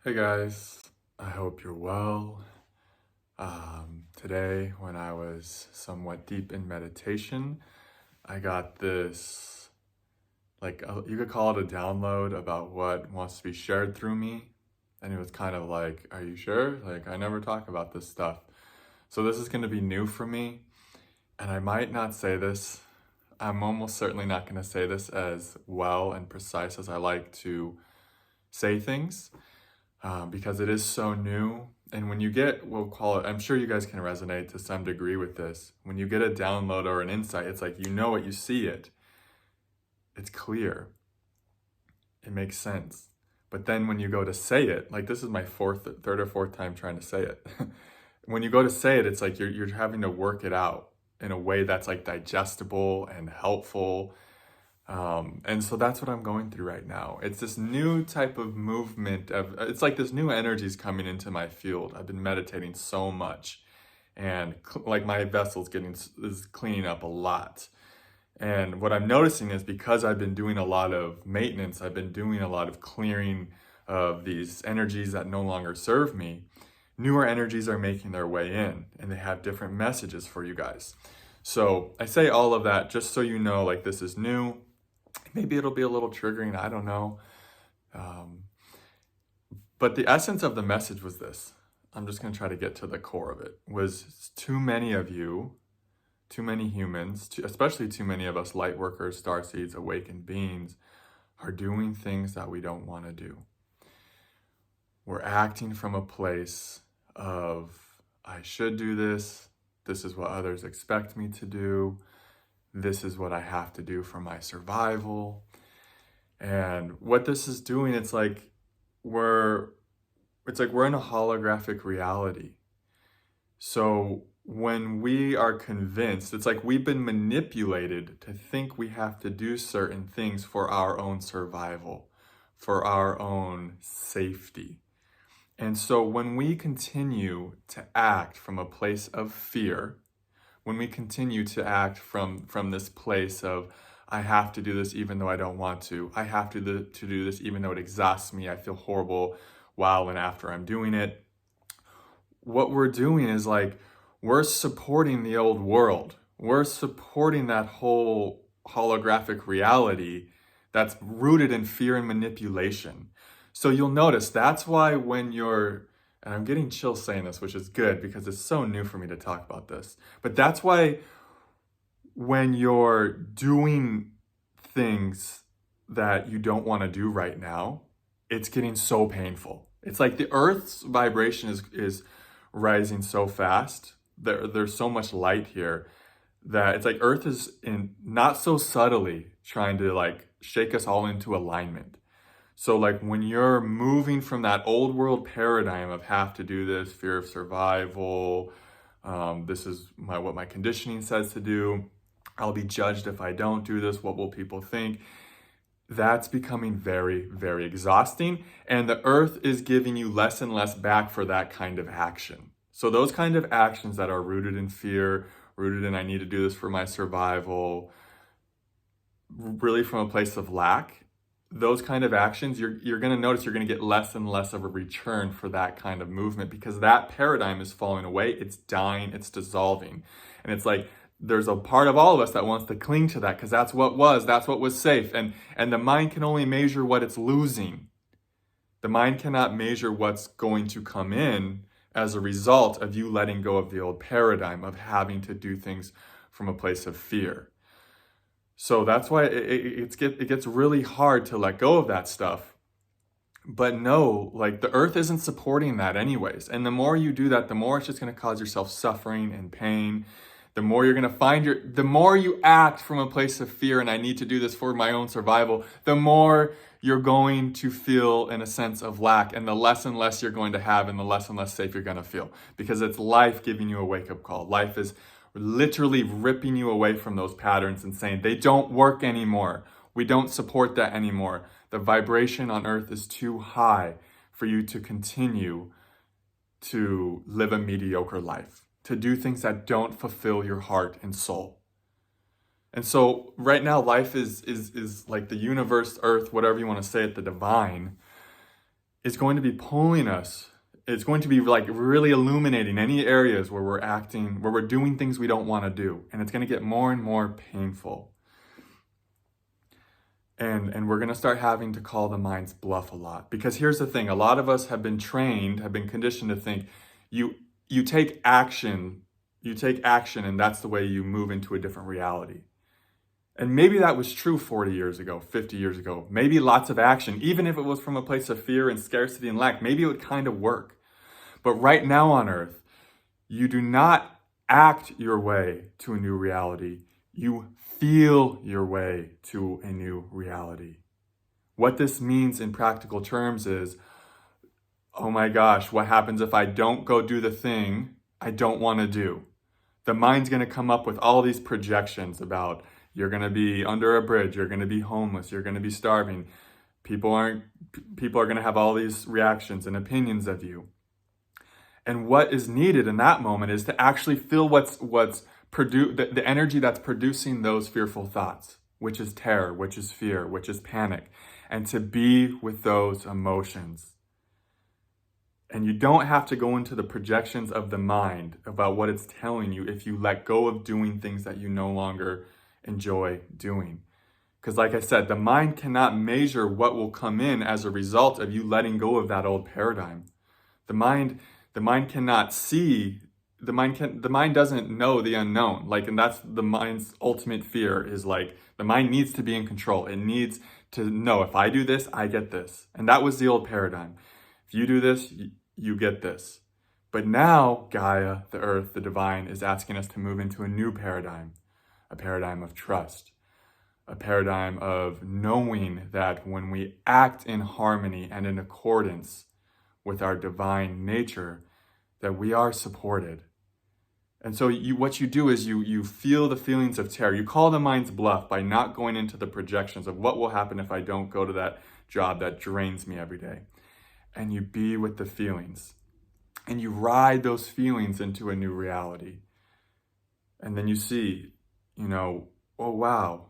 Hey guys, I hope you're well. Today, when I was somewhat deep in meditation, I got this, you could call it a download about what wants to be shared through me. And it was kind of like, are you sure? Like, I never talk about this stuff. So this is going to be new for me. And I might not say this. I'm almost certainly not going to say this as well and precise as I like to say things. Because it is so new. And when you get, we'll call it, I'm sure you guys can resonate to some degree with this. When you get a download or an insight, it's like you know it, you see it. It's clear. It makes sense. But then when you go to say it, like this is my third or fourth time trying to say it. When you go to say it, it's like you're having to work it out in a way that's like digestible and helpful. And so that's what I'm going through right now. It's this new type of movement it's like this new energy is coming into my field. I've been meditating so much and like my vessel's is cleaning up a lot. And what I'm noticing is because I've been doing a lot of maintenance, I've been doing a lot of clearing of these energies that no longer serve me, newer energies are making their way in and they have different messages for you guys. So I say all of that just so you know, like this is new. Maybe it'll be a little triggering, I don't know. Um, but the essence of the message was this. I'm just going to try to get to the core of it. Was too many of you, too many humans, especially too many of us light workers, starseeds, awakened beings, are doing things that we don't want to do. We're acting from a place of, I should do this. This is what others expect me to do. This is what I have to do for my survival. And what this is doing, it's like we're in a holographic reality. So when we are convinced, it's like we've been manipulated to think we have to do certain things for our own survival, for our own safety. And so when we continue to act from a place of fear, when we continue to act from this place of, I have to do this even though I don't want to. I have to do this even though it exhausts me. I feel horrible while and after I'm doing it. What we're doing is like, we're supporting the old world. We're supporting that whole holographic reality that's rooted in fear and manipulation. So you'll notice that's why when you're, and I'm getting chills saying this, which is good because it's so new for me to talk about this, but that's why when you're doing things that you don't want to do right now, it's getting so painful. It's like the earth's vibration is rising so fast. There's so much light here that it's like earth is in not so subtly trying to like shake us all into alignment. So like when you're moving from that old world paradigm of have to do this, fear of survival, this is what my conditioning says to do, I'll be judged if I don't do this, what will people think? That's becoming very, very exhausting. And the earth is giving you less and less back for that kind of action. So those kind of actions that are rooted in fear, rooted in I need to do this for my survival, really from a place of lack, those kind of actions, you're going to notice you're going to get less and less of a return for that kind of movement because that paradigm is falling away. It's dying, it's dissolving. And it's like, there's a part of all of us that wants to cling to that because that's what was safe. And the mind can only measure what it's losing. The mind cannot measure what's going to come in as a result of you letting go of the old paradigm of having to do things from a place of fear. So that's why it gets really hard to let go of that stuff. But no, like the earth isn't supporting that anyways. And the more you do that, the more it's just going to cause yourself suffering and pain. The more you're going to the more you act from a place of fear and I need to do this for my own survival, the more you're going to feel in a sense of lack and the less and less you're going to have and the less and less safe you're going to feel because it's life giving you a wake-up call. Life is literally ripping you away from those patterns and saying they don't work anymore. We don't support that anymore. The vibration on earth is too high for you to continue to live a mediocre life, to do things that don't fulfill your heart and soul. And so right now life is like the universe, earth, whatever you want to say it, the divine is going to be pulling us. It's going to be like really illuminating any areas where we're acting, where we're doing things we don't want to do. And it's going to get more and more painful. And we're going to start having to call the mind's bluff a lot. Because here's the thing, a lot of us have been trained, have been conditioned to think you take action, and that's the way you move into a different reality. And maybe that was true 40 years ago, 50 years ago. Maybe lots of action, even if it was from a place of fear and scarcity and lack, maybe it would kind of work. But right now on earth, you do not act your way to a new reality. You feel your way to a new reality. What this means in practical terms is, oh my gosh, what happens if I don't go do the thing I don't want to do? The mind's going to come up with all these projections about you're going to be under a bridge, you're going to be homeless, you're going to be starving. People are going to have all these reactions and opinions of you. And what is needed in that moment is to actually feel the energy that's producing those fearful thoughts, which is terror, which is fear, which is panic, and to be with those emotions. And you don't have to go into the projections of the mind about what it's telling you if you let go of doing things that you no longer enjoy doing. Because like I said, the mind cannot measure what will come in as a result of you letting go of that old paradigm. The mind cannot see, the mind doesn't know the unknown. And that's the mind's ultimate fear, is the mind needs to be in control. It needs to know, if I do this, I get this. And that was the old paradigm. If you do this, you get this. But now Gaia, the earth, the divine, is asking us to move into a new paradigm, a paradigm of trust, a paradigm of knowing that when we act in harmony and in accordance with our divine nature, that we are supported. And so what you do is you feel the feelings of terror. You call the mind's bluff by not going into the projections of what will happen if I don't go to that job that drains me every day. And you be with the feelings. And you ride those feelings into a new reality. And then you see, oh wow,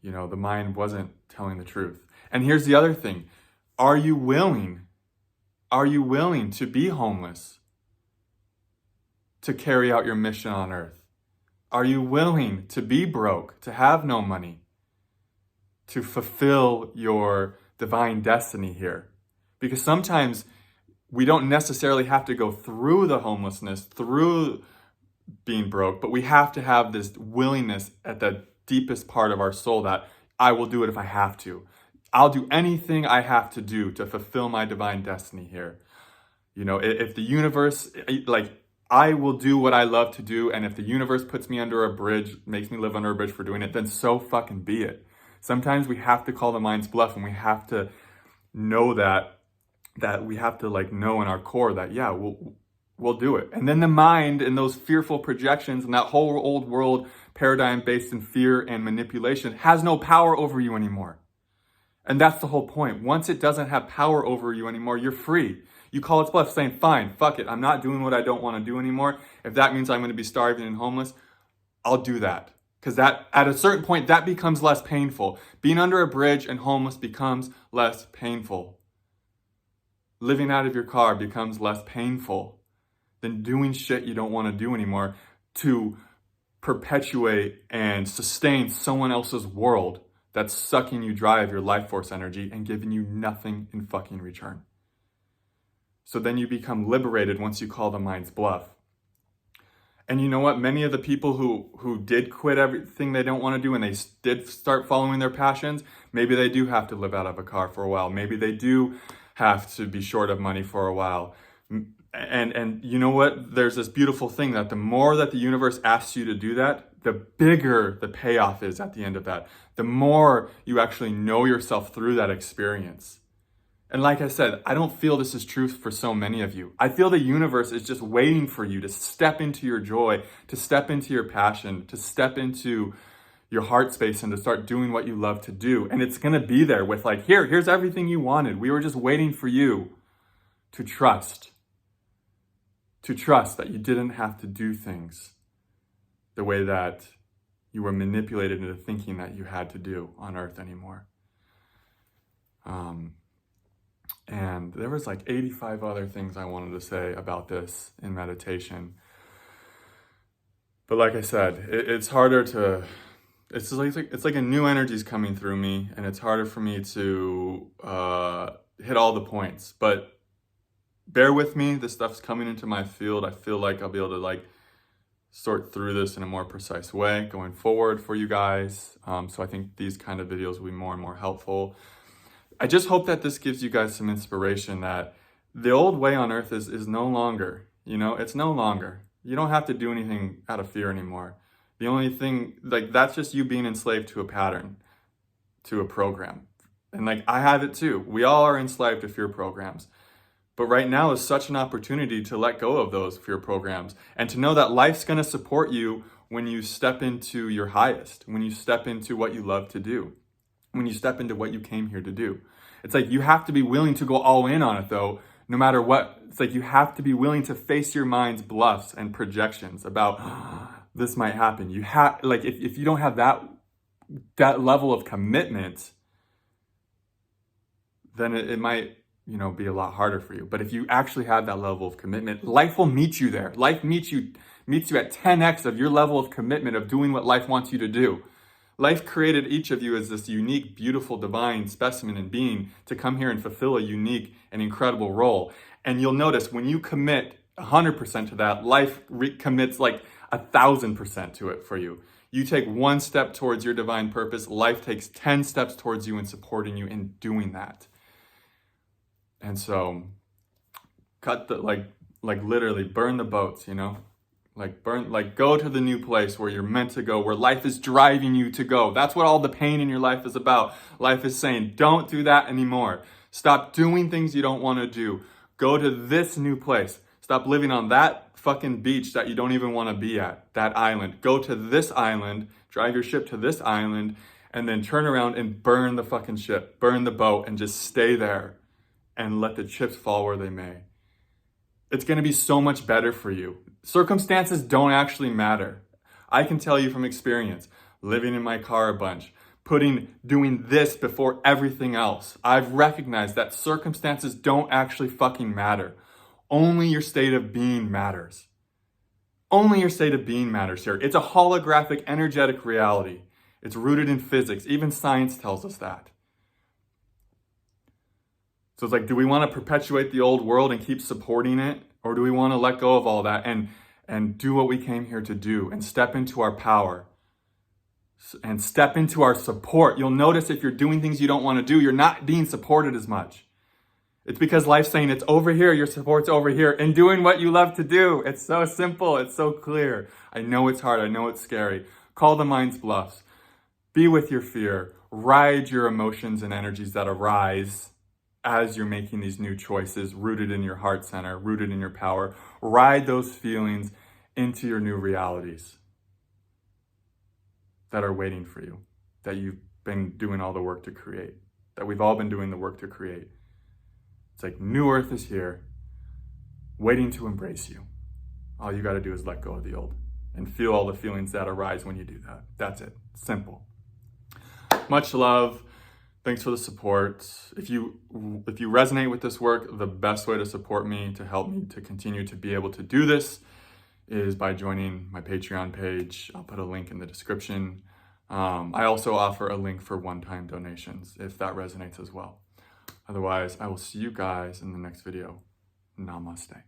the mind wasn't telling the truth. And here's the other thing. Are you willing to be homeless to carry out your mission on earth? Are you willing to be broke, to have no money, to fulfill your divine destiny here? Because sometimes we don't necessarily have to go through the homelessness, through being broke, but we have to have this willingness at the deepest part of our soul that I will do it if I have to. I'll do anything I have to do to fulfill my divine destiny here. If the universe, I will do what I love to do, and if the universe puts me under a bridge, makes me live under a bridge for doing it, then so fucking be it. Sometimes we have to call the mind's bluff, and we have to know that we have to know in our core that, yeah, we'll do it. And then the mind and those fearful projections and that whole old world paradigm based in fear and manipulation has no power over you anymore. And that's the whole point. Once it doesn't have power over you anymore, you're free. You call its bluff saying, fine, fuck it. I'm not doing what I don't want to do anymore. If that means I'm going to be starving and homeless, I'll do that. Because that, at a certain point, that becomes less painful. Being under a bridge and homeless becomes less painful. Living out of your car becomes less painful than doing shit you don't want to do anymore to perpetuate and sustain someone else's world that's sucking you dry of your life force energy and giving you nothing in fucking return. So then you become liberated once you call the mind's bluff. And you know what? Many of the people who did quit everything they don't want to do and they did start following their passions, maybe they do have to live out of a car for a while. Maybe they do have to be short of money for a while. And you know what? There's this beautiful thing that the more that the universe asks you to do that, the bigger the payoff is at the end of that. The more you actually know yourself through that experience. And like I said, I don't feel this is true for so many of you. I feel the universe is just waiting for you to step into your joy, to step into your passion, to step into your heart space and to start doing what you love to do. And it's going to be there with here's everything you wanted. We were just waiting for you to trust that you didn't have to do things the way that you were manipulated into thinking that you had to do on earth anymore. And there was like 85 other things I wanted to say about this in meditation. But like I said, it's harder to, it's like a new energy's coming through me, and it's harder for me to hit all the points. But bear with me, this stuff's coming into my field. I feel like I'll be able to like sort through this in a more precise way going forward for you guys. So I think these kind of videos will be more and more helpful. I just hope that this gives you guys some inspiration that the old way on earth is no longer, you know, it's no longer. You don't have to do anything out of fear anymore. The only thing, like, that's just you being enslaved to a pattern, to a program. And like, I have it too. We all are enslaved to fear programs. But right now is such an opportunity to let go of those fear programs and to know that life's going to support you when you step into your highest, when you step into what you love to do, when you step into what you came here to do. It's like you have to be willing to go all in on it though, no matter what. It's like you have to be willing to face your mind's bluffs and projections about this might happen. You have, like, if you don't have that level of commitment, then it might, you know, be a lot harder for you. But if you actually have that level of commitment, life will meet you there. Life meets you at 10x of your level of commitment of doing what life wants you to do. Life created each of you as this unique, beautiful, divine specimen and being to come here and fulfill a unique and incredible role. And you'll notice when you commit 100% to that, life commits like 1,000% to it for you. You take one step towards your divine purpose, life takes 10 steps towards you and supporting you in doing that. And so cut the, like literally burn the boats, you know, go to the new place where you're meant to go, where life is driving you to go. That's what all the pain in your life is about. Life is saying, don't do that anymore. Stop doing things you don't want to do. Go to this new place. Stop living on that fucking beach that you don't even want to be at, that island. Go to this island, drive your ship to this island, and then turn around and burn the fucking ship, burn the boat, and just stay there and let the chips fall where they may. It's going to be so much better for you. Circumstances don't actually matter. I can tell you from experience, living in my car a bunch, doing this before everything else. I've recognized that circumstances don't actually fucking matter. Only your state of being matters. Only your state of being matters here. It's a holographic, energetic reality. It's rooted in physics. Even science tells us that. So it's like, do we want to perpetuate the old world and keep supporting it? Or do we want to let go of all that and do what we came here to do and step into our power and step into our support? You'll notice if you're doing things you don't want to do, you're not being supported as much. It's because life's saying it's over here, your support's over here, and doing what you love to do. It's so simple, it's so clear. I know it's hard, I know it's scary. Call the mind's bluffs. Be with your fear. Ride your emotions and energies that arise as you're making these new choices, rooted in your heart center, rooted in your power. Ride those feelings into your new realities that are waiting for you, that you've been doing all the work to create, that we've all been doing the work to create. It's like new earth is here, waiting to embrace you. All you got to do is let go of the old and feel all the feelings that arise when you do that. That's it. Simple. Much love. Thanks for the support. If you resonate with this work, the best way to support me, to help me to continue to be able to do this, is by joining my Patreon page. I'll put a link in the description. I also offer a link for one-time donations if that resonates as well. Otherwise, I will see you guys in the next video. Namaste.